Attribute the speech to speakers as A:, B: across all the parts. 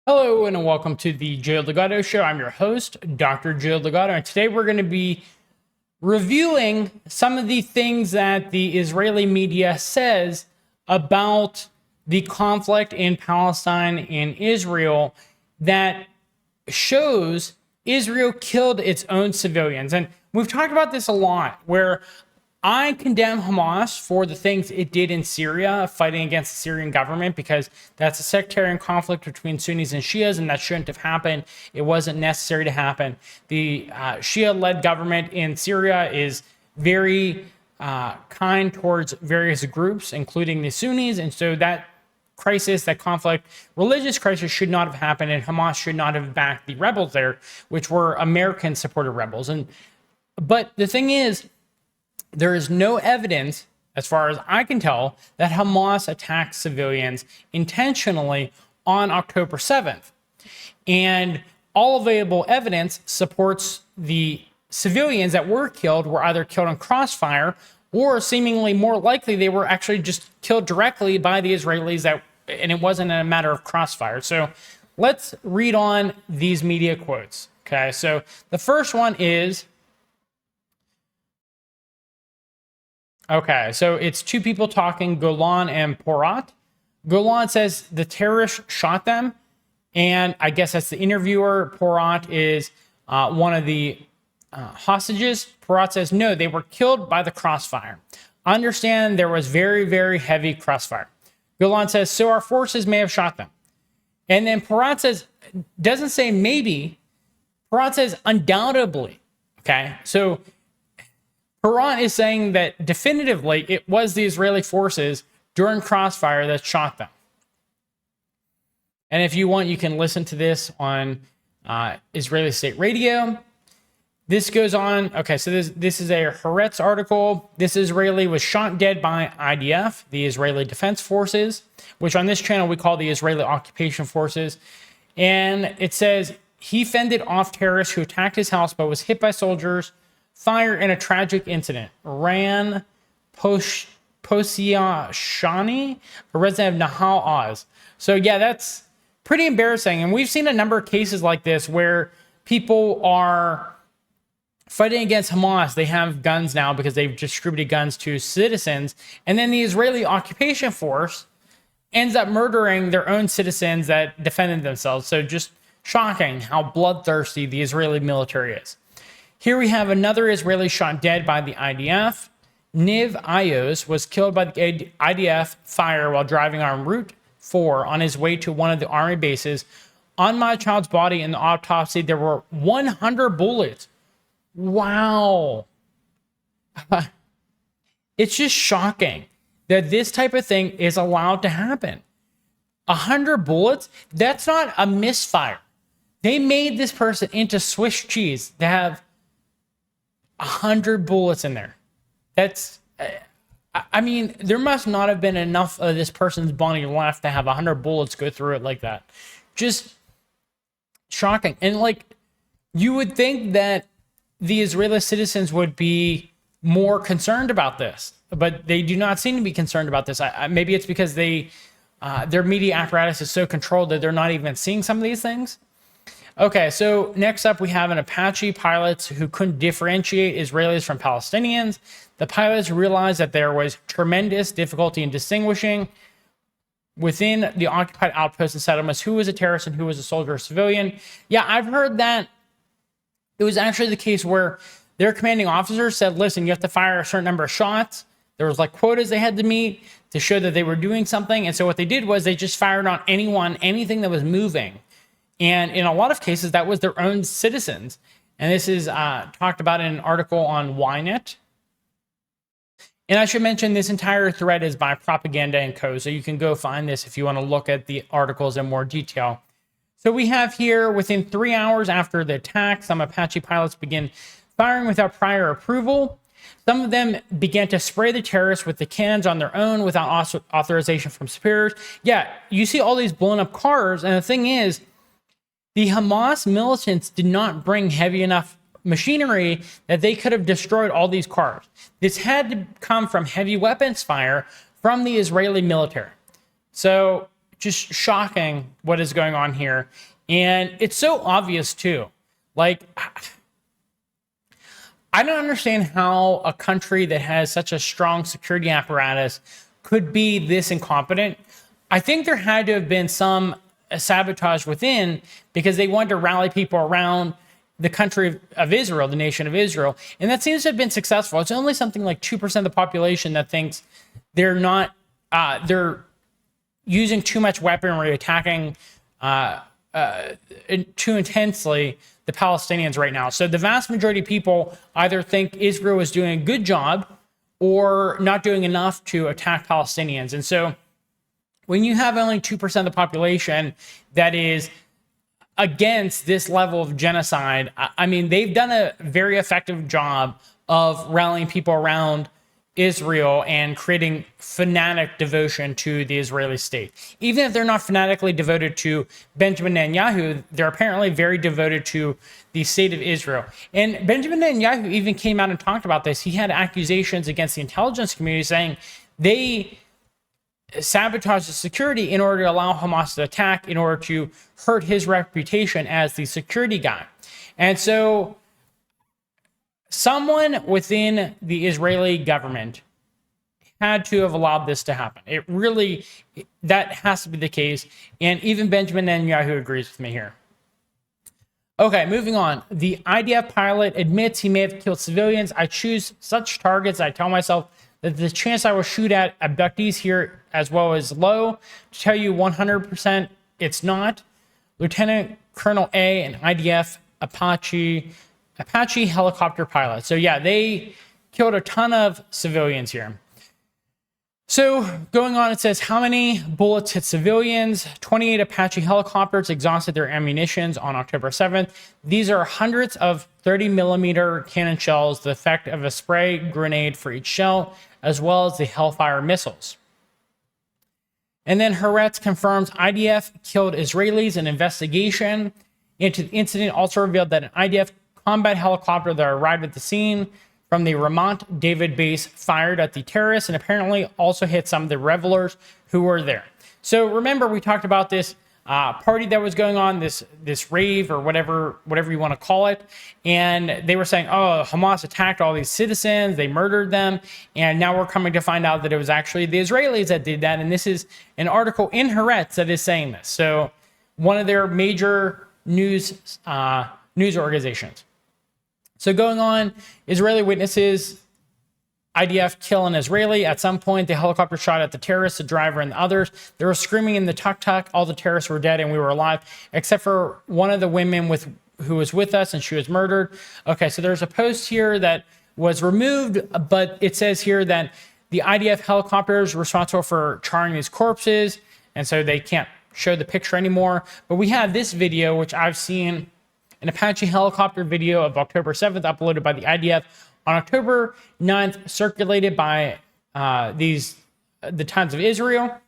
A: Hello and welcome to the Joe Ligato Show. I'm your host, Dr. Joe Ligato, and today we're going to be reviewing some of the things that the Israeli media says about the conflict in Palestine and Israel that shows Israel killed its own civilians. And we've talked about this a lot, where I condemn Hamas for the things it did in Syria, fighting against the Syrian government, because that's a sectarian conflict between Sunnis and Shias, and that shouldn't have happened. It wasn't necessary to happen. The Shia-led government in Syria is very kind towards various groups, including the Sunnis, and so that crisis, that conflict, religious crisis should not have happened, and Hamas should not have backed the rebels there, which were American-supported rebels. But the thing is, there is no evidence, as far as I can tell, that Hamas attacked civilians intentionally on October 7th. And all available evidence supports the civilians that were killed were either killed in crossfire, or seemingly more likely they were actually just killed directly by the Israelis, and it wasn't a matter of crossfire. So let's read on these media quotes. Okay, so the first one is, okay, so it's two people talking, Golan and Porat. Golan says the terrorists shot them, and I guess that's the interviewer. Porat is one of the hostages. Porat says, no, they were killed by the crossfire. Understand there was very, very heavy crossfire. Golan says, so our forces may have shot them. And then Porat says, doesn't say maybe. Porat says undoubtedly. Okay, so Porat is saying that definitively it was the Israeli forces during crossfire that shot them. And if you want, you can listen to this on Israeli state radio. This goes on. Okay, so this is a Haaretz article. This Israeli was shot dead by IDF, the Israeli Defense Forces, which on this channel we call the Israeli Occupation Forces. And it says he fended off terrorists who attacked his house but was hit by soldiers' fire in a tragic incident. Ran Posiashani, a resident of Nahal Oz. So yeah, that's pretty embarrassing. And we've seen a number of cases like this where people are fighting against Hamas. They have guns now because they've distributed guns to citizens. And then the Israeli occupation force ends up murdering their own citizens that defended themselves. So just shocking how bloodthirsty the Israeli military is. Here we have another Israeli shot dead by the IDF. Niv Ayos was killed by the IDF fire while driving on Route 4 on his way to one of the army bases. On my child's body in the autopsy, there were 100 bullets. Wow. It's just shocking that this type of thing is allowed to happen. 100 bullets? That's not a misfire. They made this person into Swiss cheese to have 100 bullets in there. That's, I mean, there must not have been enough of this person's body left to have 100 bullets go through it like that. Just shocking. And like, you would think that the Israeli citizens would be more concerned about this, but they do not seem to be concerned about this. Maybe it's because their media apparatus is so controlled that they're not even seeing some of these things. Okay, so next up we have an Apache pilots who couldn't differentiate Israelis from Palestinians. The pilots realized that there was tremendous difficulty in distinguishing within the occupied outposts and settlements who was a terrorist and who was a soldier or civilian. Yeah, I've heard that it was actually the case where their commanding officers said, listen, you have to fire a certain number of shots. There was like quotas they had to meet to show that they were doing something. And so what they did was they just fired on anything that was moving. And in a lot of cases, that was their own citizens. And this is talked about in an article on Ynet. And I should mention this entire thread is by Propaganda & Co. So you can go find this if you want to look at the articles in more detail. So we have here, within 3 hours after the attack, some Apache pilots began firing without prior approval. Some of them began to spray the terrorists with the cannons on their own without authorization from superiors. Yeah, you see all these blown up cars. And the thing is, the Hamas militants did not bring heavy enough machinery that they could have destroyed all these cars. This had to come from heavy weapons fire from the Israeli military. So just shocking what is going on here. And it's so obvious too. Like, I don't understand how a country that has such a strong security apparatus could be this incompetent. I think there had to have been some sabotage within, because they wanted to rally people around the country of Israel, the nation of Israel. And that seems to have been successful. It's only something like 2% of the population that thinks they're not, they're using too much weaponry, attacking too intensely the Palestinians right now. So the vast majority of people either think Israel is doing a good job or not doing enough to attack Palestinians. And so when you have only 2% of the population that is against this level of genocide, I mean, they've done a very effective job of rallying people around Israel and creating fanatic devotion to the Israeli state. Even if they're not fanatically devoted to Benjamin Netanyahu, they're apparently very devoted to the state of Israel. And Benjamin Netanyahu even came out and talked about this. He had accusations against the intelligence community saying they sabotage the security in order to allow Hamas to attack, in order to hurt his reputation as the security guy. And so someone within the Israeli government had to have allowed this to happen. It really, that has to be the case. And even Benjamin Netanyahu agrees with me here. Okay, moving on. The IDF pilot admits he may have killed civilians. I choose such targets. I tell myself that the chance I will shoot at abductees here as well is low. To tell you 100%, it's not. Lieutenant Colonel A, an IDF Apache helicopter pilot. So yeah, they killed a ton of civilians here. So going on, it says how many bullets hit civilians. 28 Apache helicopters exhausted their ammunitions on October 7th. These are hundreds of 30mm cannon shells, the effect of a spray grenade for each shell, as well as the Hellfire missiles. And then Haaretz confirms IDF killed Israelis. An investigation into the incident also revealed that an IDF combat helicopter that arrived at the scene from the Ramat David base fired at the terrorists and apparently also hit some of the revelers who were there. So remember, we talked about this party that was going on, this rave or whatever you want to call it, and they were saying, oh, Hamas attacked all these citizens, they murdered them, and now we're coming to find out that it was actually the Israelis that did that. And this is an article in Haaretz that is saying this. So one of their major news organizations. So going on, Israeli witnesses IDF kill an Israeli. At some point, the helicopter shot at the terrorists, the driver, and the others. They were screaming in the tuk-tuk. All the terrorists were dead and we were alive, except for one of the women who was with us, and she was murdered. Okay, so there's a post here that was removed, but it says here that the IDF helicopters were responsible for charring these corpses, and so they can't show the picture anymore. But we have this video, which I've seen, an Apache helicopter video of October 7th uploaded by the IDF on October 9th, circulated by the Times of Israel.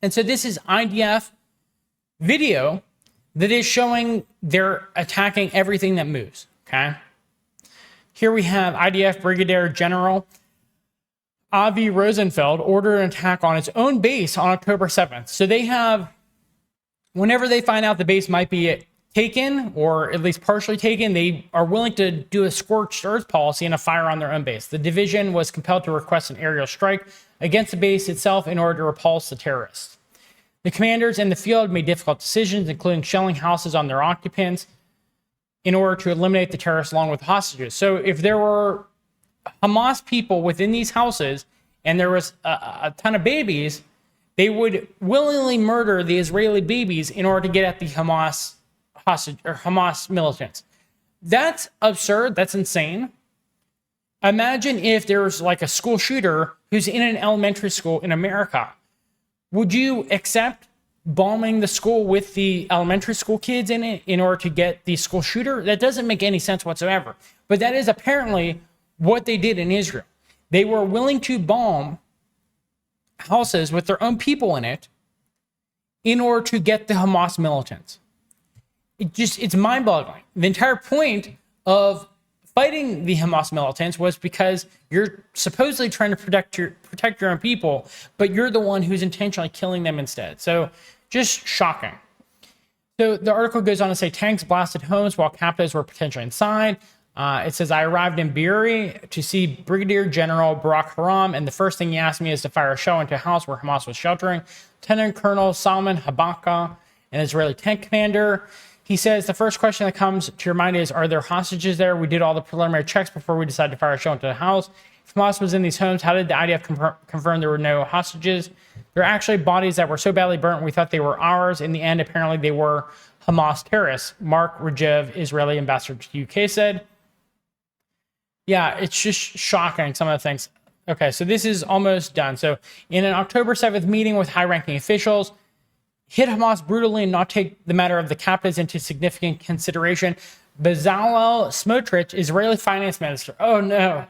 A: And so this is IDF video that is showing they're attacking everything that moves, okay? Here we have IDF Brigadier General Avi Rosenfeld ordered an attack on its own base on October 7th. So they have, whenever they find out the base might be taken, or at least partially taken, they are willing to do a scorched earth policy and a fire on their own base. The division was compelled to request an aerial strike against the base itself in order to repulse the terrorists. The commanders in the field made difficult decisions, including shelling houses on their occupants in order to eliminate the terrorists along with hostages. So if there were Hamas people within these houses and there was a ton of babies, they would willingly murder the Israeli babies in order to get at the Hamas hostage or Hamas militants. That's absurd. That's insane. Imagine if there's like a school shooter who's in an elementary school in America. Would you accept bombing the school with the elementary school kids in it in order to get the school shooter? That doesn't make any sense whatsoever. But that is apparently what they did in Israel. They were willing to bomb houses with their own people in it in order to get the Hamas militants. It's mind-boggling. The entire point of fighting the Hamas militants was because you're supposedly trying to protect your own people, but you're the one who's intentionally killing them instead. So just shocking. So the article goes on to say tanks blasted homes while captives were potentially inside. It says, I arrived in Beirut to see Brigadier General Barak Haram, and the first thing he asked me is to fire a shell into a house where Hamas was sheltering. Lieutenant Colonel Salman Habaka, an Israeli tank commander. He says, the first question that comes to your mind is, are there hostages there? We did all the preliminary checks before we decided to fire a shell into the house. If Hamas was in these homes, how did the IDF confirm there were no hostages? There are actually bodies that were so badly burnt we thought they were ours. In the end, apparently they were Hamas terrorists. Mark Rajev, Israeli ambassador to the UK, said. Yeah, it's just shocking, some of the things. Okay, so this is almost done. So in an October 7th meeting with high-ranking officials, hit Hamas brutally and not take the matter of the captives into significant consideration. Bezalel Smotrich, Israeli finance minister. Oh, no.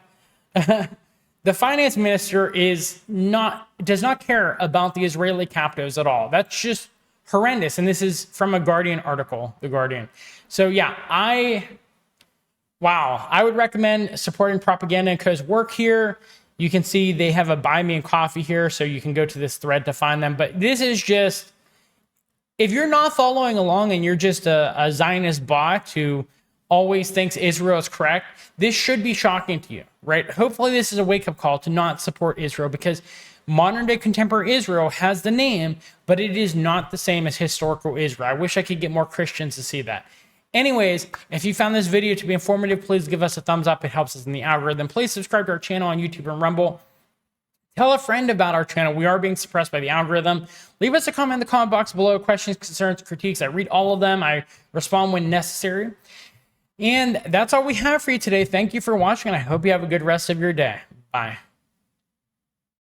A: The finance minister does not care about the Israeli captives at all. That's just horrendous. And this is from a Guardian article, The Guardian. So yeah, I would recommend supporting Propaganda & Co.'s work here. You can see they have a Buy Me a Coffee here, so you can go to this thread to find them. But this is just, if you're not following along and you're just a Zionist bot who always thinks Israel is correct, this should be shocking to you, right? Hopefully this is a wake-up call to not support Israel, because modern-day contemporary Israel has the name, but it is not the same as historical Israel. I wish I could get more Christians to see that. Anyways, if you found this video to be informative, please give us a thumbs up. It helps us in the algorithm. Please subscribe to our channel on YouTube and Rumble. Tell a friend about our channel. We are being suppressed by the algorithm. Leave us a comment in the comment box below. Questions, concerns, critiques. I read all of them. I respond when necessary. And that's all we have for you today. Thank you for watching, and I hope you have a good rest of your day. Bye.